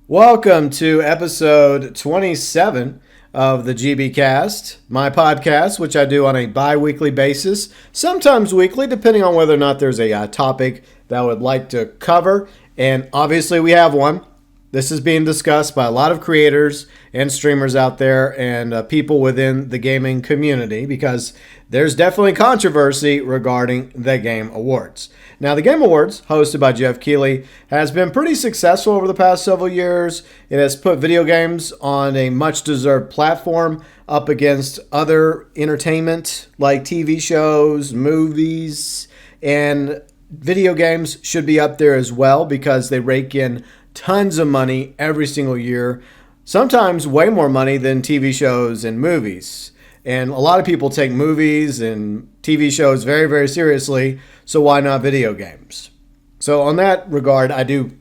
Welcome to episode 27 of the GB Cast, my podcast, which I do on a bi-weekly basis, sometimes weekly, depending on whether or not there's a topic that I would like to cover. And obviously we have one. This is being discussed by a lot of creators and streamers out there and people within the gaming community because there's definitely controversy regarding the Game Awards. Now, the Game Awards, hosted by Jeff Keighley, has been pretty successful over the past several years. It has put video games on a much-deserved platform up against other entertainment like TV shows, movies, and video games should be up there as well because they rake in tons of money every single year, sometimes way more money than TV shows and movies. And a lot of people take movies and TV shows very, very seriously, so why not video games? So on that regard, I do,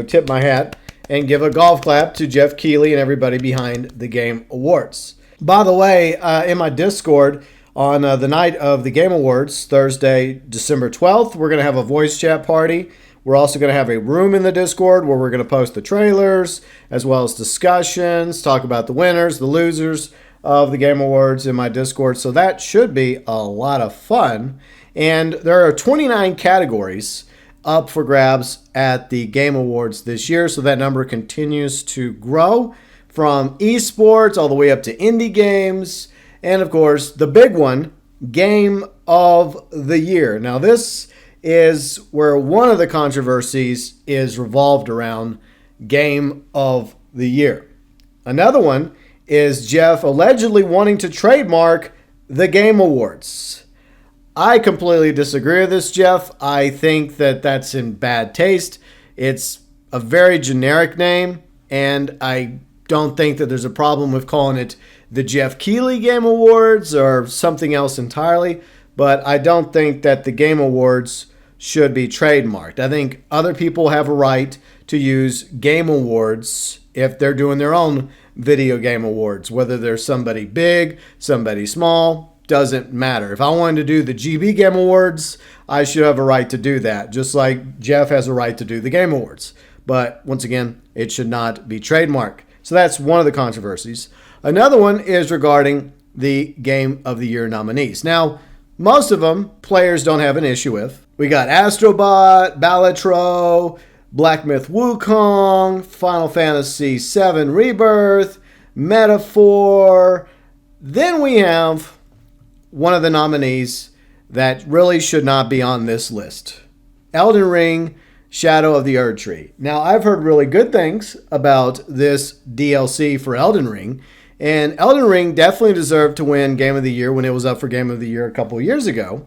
tip my hat and give a golf clap to Jeff Keighley and everybody behind the Game Awards. By the way, in my Discord, on the night of the Game Awards, Thursday, December 12th, we're going to have a voice chat party. We're also going to have a room in the Discord where we're going to post the trailers, as well as discussions, talk about the winners, the losers of the Game Awards in my Discord. So that should be a lot of fun. And there are 29 categories up for grabs at the Game Awards this year. So that number continues to grow from esports all the way up to indie games. And of course, the big one, Game of the Year. Now this is where one of the controversies is revolved around Game of the Year. Another one is Jeff allegedly wanting to trademark the Game Awards. I completely disagree with this, Jeff. I think that that's in bad taste. It's a very generic name, and I don't think that there's a problem with calling it the Jeff Keighley Game Awards or something else entirely, but I don't think that the Game Awards should be trademarked. I think other people have a right to use Game Awards if they're doing their own video game awards, whether they're somebody big, somebody small, doesn't matter. If I wanted to do the GB Game Awards, I should have a right to do that, just like Jeff has a right to do the Game Awards. But once again, it should not be trademarked. So that's one of the controversies. Another one is regarding the Game of the Year nominees. Now, most of them players don't have an issue with. We got Astrobot, Balatro, Black Myth Wukong, Final Fantasy VII Rebirth, Metaphor. Then we have one of the nominees that really should not be on this list. Elden Ring, Shadow of the Erdtree. Now, I've heard really good things about this DLC for Elden Ring, and Elden Ring definitely deserved to win Game of the Year when it was up for Game of the Year a couple of years ago.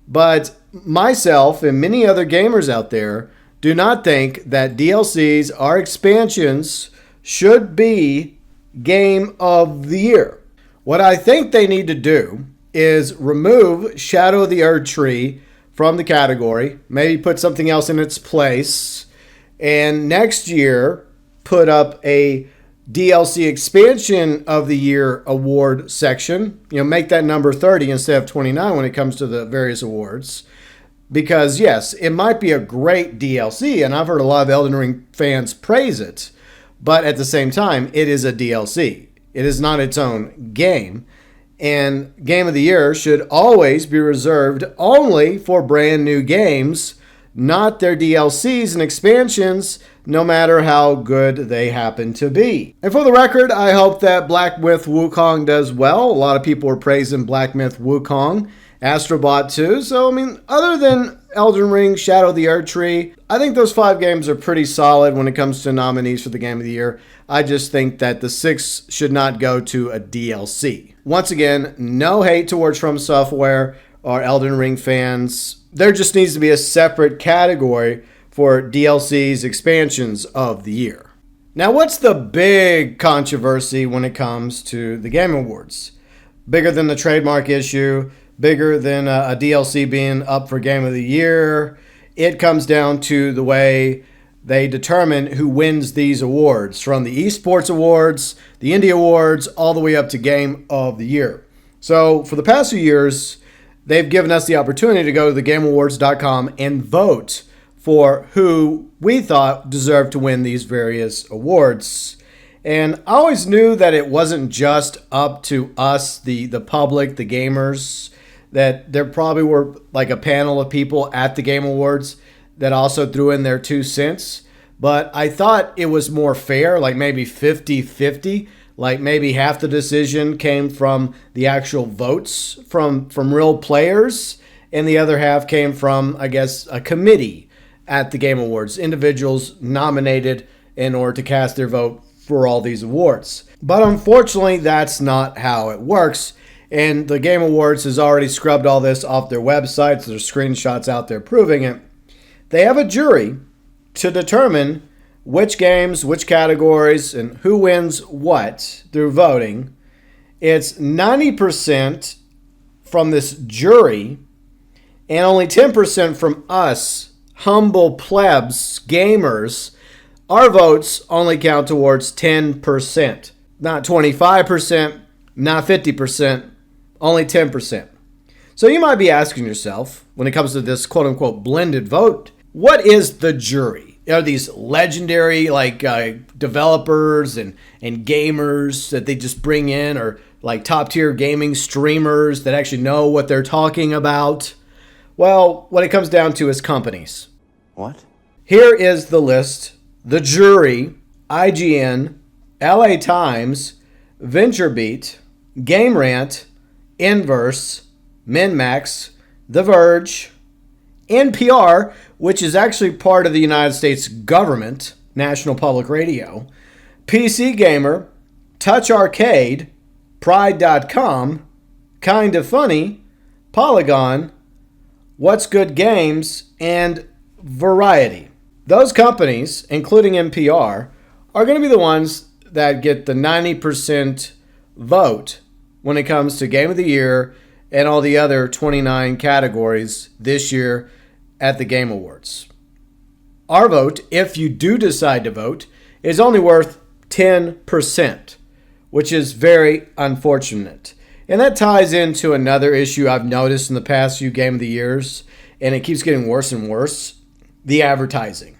But myself and many other gamers out there do not think that DLCs or expansions should be Game of the Year. What I think they need to do is remove Shadow of the Erdtree from the category, maybe put something else in its place, and next year put up a DLC Expansion of the Year award section. Make that number 30 instead of 29 when it comes to the various awards. Because yes, it might be a great DLC, and I've heard a lot of Elden Ring fans praise it, but at the same time, it is a DLC. It is not its own game. And Game of the Year should always be reserved only for brand new games, not their DLCs and expansions, no matter how good they happen to be. And for the record, I hope that Black Myth Wukong does well. A lot of people are praising Black Myth Wukong, Astrobot too. So, other than Elden Ring, Shadow of the Erdtree, I think those 5 games are pretty solid when it comes to nominees for the Game of the Year. I just think that the 6 should not go to a DLC. Once again, no hate towards From Software or Elden Ring fans. There just needs to be a separate category for DLCs, expansions of the year. Now, what's the big controversy when it comes to the Game Awards? Bigger than the trademark issue, bigger than a DLC being up for Game of the Year. It comes down to the way they determine who wins these awards, from the esports awards, the indie awards, all the way up to Game of the Year. So for the past few years, they've given us the opportunity to go to thegameawards.com and vote for who we thought deserved to win these various awards. And I always knew that it wasn't just up to us, the public, the gamers, that there probably were like a panel of people at the Game Awards that also threw in their 2 cents. But I thought it was more fair, like maybe 50-50. Like maybe half the decision came from the actual votes from real players, and the other half came from, I guess, a committee at the Game Awards, individuals nominated in order to cast their vote for all these awards. But unfortunately, that's not how it works. And the Game Awards has already scrubbed all this off their websites. There's screenshots out there proving it. They have a jury to determine which games, which categories, and who wins what through voting. It's 90% from this jury and only 10% from us, humble plebs, gamers. Our votes only count towards 10%, not 25%, not 50%, only 10%. So you might be asking yourself, when it comes to this quote-unquote blended vote, what is the jury? Are these legendary developers and gamers that they just bring in, or like top tier gaming streamers that actually know what they're talking about? Well, what it comes down to is companies. What? Here is the list. The jury: IGN, LA Times, VentureBeat, Game Rant, Inverse, MinMax, The Verge, NPR, which is actually part of the United States government, National Public Radio, PC Gamer, Touch Arcade, Pride.com, Kinda Funny, Polygon, What's Good Games, and Variety. Those companies, including NPR, are going to be the ones that get the 90% vote when it comes to Game of the Year and all the other 29 categories this year at the Game Awards. Our vote, if you do decide to vote, is only worth 10%, which is very unfortunate. And that ties into another issue I've noticed in the past few Game of the Years, and it keeps getting worse and worse: the advertising.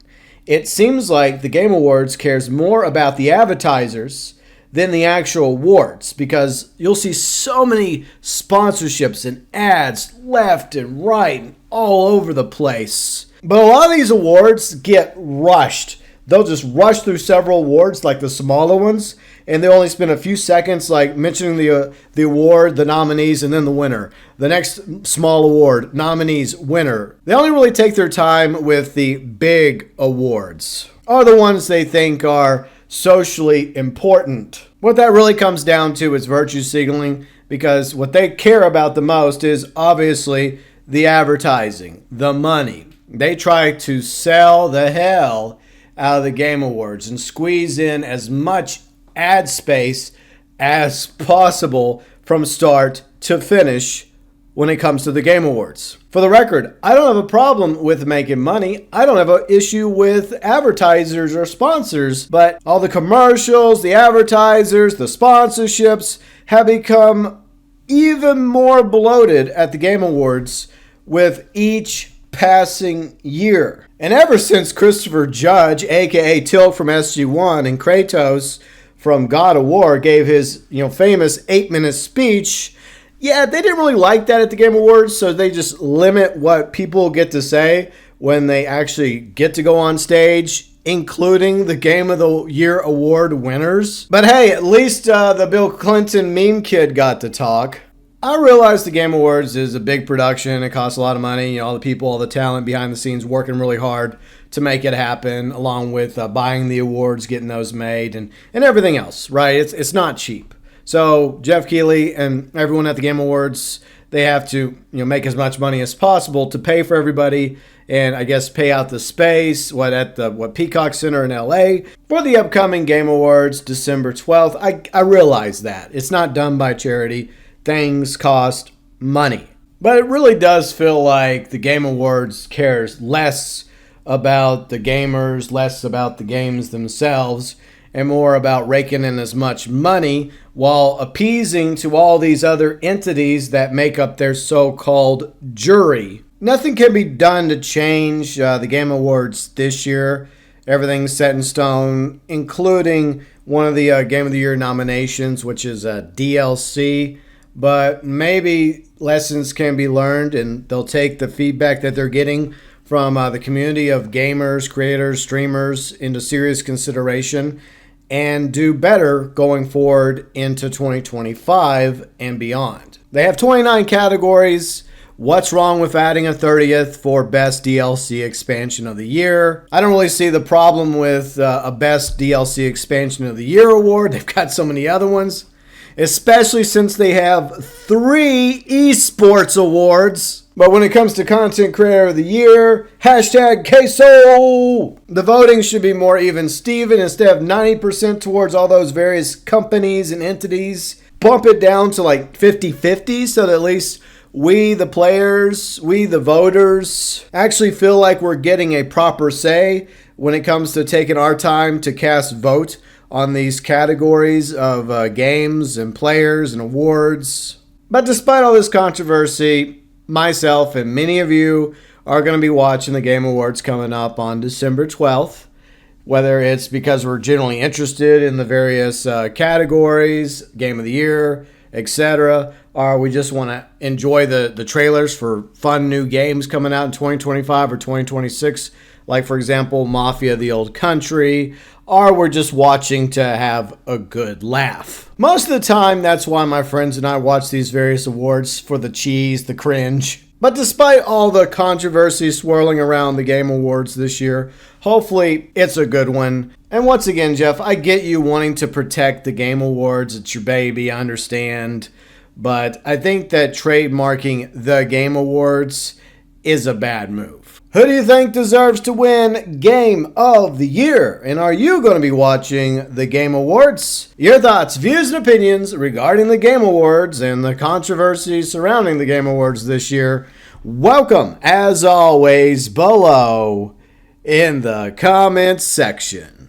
It seems like the Game Awards cares more about the advertisers than the actual awards, because you'll see so many sponsorships and ads left and right and all over the place. But a lot of these awards get rushed. They'll just rush through several awards, like the smaller ones, and they only spend a few seconds like mentioning the award, the nominees, and then the winner. The next small award, nominees, winner. They only really take their time with the big awards, or the ones they think are socially important. What that really comes down to is virtue signaling, because what they care about the most is obviously the advertising, the money. They try to sell the hell out of the Game Awards and squeeze in as much ad space as possible from start to finish when it comes to the Game Awards. For the record, I don't have a problem with making money. I don't have an issue with advertisers or sponsors, but all the commercials, the advertisers, the sponsorships have become even more bloated at the Game Awards with each passing year. And ever since Christopher Judge, aka Tilk from SG-1, and Kratos from God of War gave his famous 8-minute speech, they didn't really like that at the Game Awards, so they just limit what people get to say when they actually get to go on stage, including the Game of the Year award winners. But hey, at least the Bill Clinton meme kid got to talk. I realize the Game Awards is a big production. It costs a lot of money. All the people, all the talent behind the scenes working really hard to make it happen, along with buying the awards, getting those made, and everything else, right? It's not cheap. So Jeff Keighley and everyone at the Game Awards, they have to make as much money as possible to pay for everybody, and I guess pay out the space at the Peacock Center in LA for the upcoming Game Awards, December 12th. I realize that it's not done by charity. Things cost money, but it really does feel like the Game Awards cares less about the gamers, less about the games themselves, and more about raking in as much money while appeasing to all these other entities that make up their so-called jury. Nothing can be done to change the Game Awards this year. Everything's set in stone, including one of the Game of the Year nominations, which is a DLC. But maybe lessons can be learned, and they'll take the feedback that they're getting from the community of gamers, creators, streamers into serious consideration and do better going forward into 2025 and beyond. They have 29 categories. What's wrong with adding a 30th for Best DLC Expansion of the Year? I don't really see the problem with a Best DLC Expansion of the Year award. They've got so many other ones, especially since they have 3 esports awards. But when it comes to Content Creator of the Year, hashtag queso, the voting should be more even Steven. Instead of 90% towards all those various companies and entities, bump it down to like 50-50 so that at least we, the players, we, the voters, actually feel like we're getting a proper say when it comes to taking our time to cast vote on these categories of games and players and awards. But despite all this controversy, myself and many of you are going to be watching the Game Awards coming up on December 12th. Whether it's because we're generally interested in the various categories, Game of the Year, etc., or we just want to enjoy the trailers for fun new games coming out in 2025 or 2026, like, for example, Mafia: The Old Country, or we're just watching to have a good laugh. Most of the time, that's why my friends and I watch these various awards, for the cheese, the cringe. But despite all the controversy swirling around the Game Awards this year, hopefully it's a good one. And once again, Jeff, I get you wanting to protect the Game Awards. It's your baby, I understand. But I think that trademarking the Game Awards is a bad move. Who do you think deserves to win Game of the Year? And are you going to be watching the Game Awards? Your thoughts, views, and opinions regarding the Game Awards and the controversy surrounding the Game Awards this year, welcome, as always, below in the comments section.